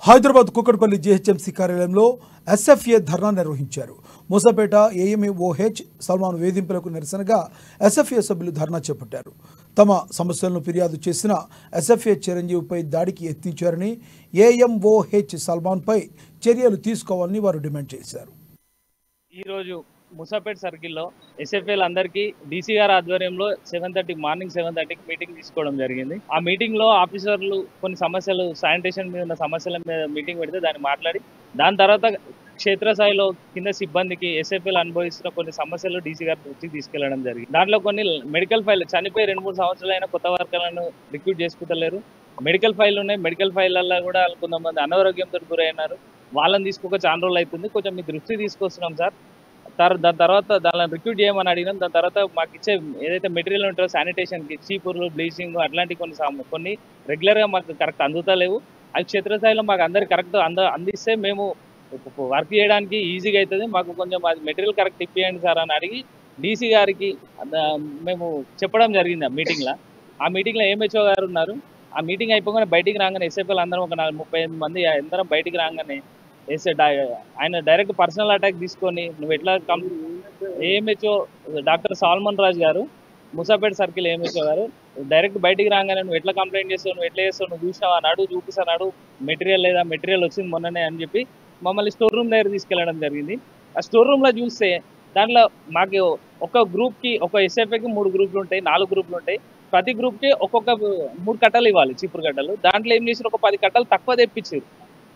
Hyderabad Kukkadapalli GHMC కార్యాలయంలో SFA ధర్నా నిర్వహించారు. మూసాపేట ఏఎంఓహెచ్ సల్మాన్ వేధింపులకు నిరసనగా ఎస్ఎఫ్ఏ సభ్యులు ధర్నా చేపట్టారు. తమ సమస్యలను ఫిర్యాదు చేసిన ఎస్ఎఫ్ఏ చిరంజీవిపై దాడికి యత్నించారని, ఏఎంఓహెచ్ సల్మాన్పై చర్యలు తీసుకోవాలని వారు డిమాండ్ చేశారు. ఈరోజు ముసాపేట్ సర్కిల్లో ఎస్ఎఫ్ఏలు అందరికీ డీసీ గారి ఆధ్వర్యంలో మార్నింగ్ 7:30కి మీటింగ్ తీసుకోవడం జరిగింది. ఆ మీటింగ్లో ఆఫీసర్లు కొన్ని సమస్యలు, శానిటేషన్ మీద ఉన్న సమస్యల మీద మీటింగ్ పెడితే దాన్ని మాట్లాడి, దాని తర్వాత క్షేత్రస్థాయిలో కింద సిబ్బందికి ఎస్ఎఫ్ఏలు అనుభవిస్తున్న కొన్ని సమస్యలు డీసీ గారి దృష్టికి తీసుకెళ్లడం జరిగింది. దాంట్లో కొన్ని మెడికల్ ఫైల్ చనిపోయి 2-3 సంవత్సరాలైన కొత్త వర్కర్లను రిక్రూట్ చేసుకుంటలేరు. మెడికల్ ఫైల్ ఉన్నాయి. మెడికల్ ఫైళ్ళల్లో కూడా కొంతమంది అనారోగ్యంతో గురైనారు. వాళ్ళని తీసుకోక చాలా రోజులు అవుతుంది. కొంచెం మీ దృష్టికి తీసుకొస్తున్నాం సార్. దాని తర్వాత దాన్ని రిక్రూట్ చేయమని అడిగినాం. దాని తర్వాత మాకు ఇచ్చే ఏదైతే మెటీరియల్ ఉంటుందో శానిటేషన్కి, చీపుర్లు, బ్లీచింగ్ అట్లాంటి కొన్ని రెగ్యులర్గా మాకు కరెక్ట్ అందుతలేవు. అవి క్షేత్రస్థాయిలో మాకు అందరికి కరెక్ట్ అందిస్తే మేము వర్క్ చేయడానికి ఈజీగా అవుతుంది. మాకు కొంచెం అది మెటీరియల్ కరెక్ట్ ఇప్పియండి సార్ అని అడిగి డీసీ గారికి మేము చెప్పడం జరిగింది. ఆ మీటింగ్లో ఎంహెచ్ఓ గారు ఉన్నారు. ఆ మీటింగ్ అయిపోగానే బయటికి రాగానే ఎస్ఎఫ్ఎల్ అందరం ఒక 35 మంది అందరం బయటికి రాగానే ఆయన డైరెక్ట్ పర్సనల్ అటాక్ తీసుకొని, నువ్వు ఎట్లా ఏఎంహెచ్ఓ డాక్టర్ సాల్మన్ రాజ్ గారు, ముసాపేట సర్కిల్ ఏఎంహెచ్ఓ గారు డైరెక్ట్ బయటికి రాగానే నువ్వు ఎట్లా కంప్లైంట్ చేస్తావు, నువ్వు ఎట్లా చేస్తావు, నువ్వు చూసినావా నాడు చూపిస్తాడు, మెటీరియల్ లేదా, మెటీరియల్ వచ్చింది మొన్ననే అని చెప్పి మమ్మల్ని స్టోర్ రూమ్ దగ్గర తీసుకెళ్లడం జరిగింది. ఆ స్టోర్ రూమ్లో చూస్తే దాంట్లో మాకు ఒక గ్రూప్కి, ఒక ఎస్ఎఫ్ఏకి 3 గ్రూపులు ఉంటాయి, 4 గ్రూపులు ఉంటాయి. ప్రతి గ్రూప్కి ఒక్కొక్క 3 కట్టలు ఇవ్వాలి, చీపురు కట్టలు. దాంట్లో ఏం చేసిన ఒక 10 కట్టలు తక్కువ తెప్పించారు.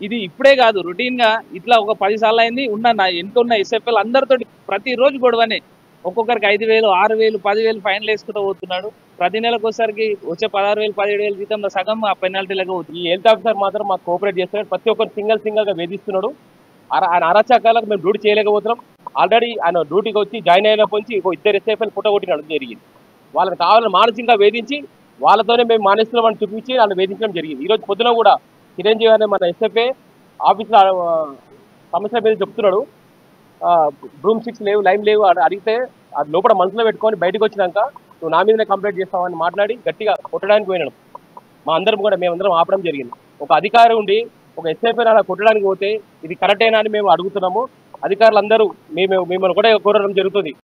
ఇది ఇప్పుడే కాదు, రొటీన్గా ఇట్లా ఒక 10 సార్లు అయింది. ఎంతున్న ఎస్ఎఫ్ఎల్ అందరితో ప్రతిరోజు గొడవనే. ఒక్కొక్కరికి 5,000, 6,000, 10,000 ఫైన్లు వేసుకుంటూ పోతున్నాడు. ప్రతి నెలకు వచ్చేసరికి వచ్చే 16,000, 17,000 జీతంలో సగం ఆ పెనాల్టీలకు అవుతుంది. ఈ హెల్త్ ఆఫీసర్ మాత్రం మాకు కోఆపరేట్ చేస్తున్నాడు. ప్రతి ఒక్కరు సింగల్గా వేధిస్తున్నాడు. ఆయన అరాచకాలకు మేము డ్యూటీ చేయలేకపోతున్నాం. ఆల్రెడీ ఆయన డ్యూటీకి వచ్చి జాయిన్ అయినప్పటి నుంచి 2 ఎస్ఎఫ్ఎల్ పుట్టగొట్టినడం జరిగింది. వాళ్ళకి కావాలని మానసికంగా వేధించి వాళ్ళతోనే మేము మానేస్తున్నామని చూపించి వాళ్ళని వేధించడం జరిగింది. ఈరోజు పొద్దున కూడా చిరంజీవి అనే మన ఎస్ఎఫ్ఏ ఆఫీస్లో సమస్య మీద చెప్తున్నాడు. బ్రూమ్ స్టిక్స్ లేవు, లైమ్ లేవు అడిగితే అది లోపల మనసులో పెట్టుకొని బయటకు వచ్చినాక నువ్వు నా మీదనే కంప్లైంట్ చేస్తావని మాట్లాడి గట్టిగా కొట్టడానికి పోయినాడు. మేమందరం ఆపడం జరిగింది. ఒక అధికారి ఉండి ఒక ఎస్ఎఫ్ఐ అలా కొట్టడానికి పోతే ఇది కరెక్టేనా అని మేము అడుగుతున్నాము. అధికారులందరూ మిమ్మల్ని కూడా కోరడం జరుగుతుంది.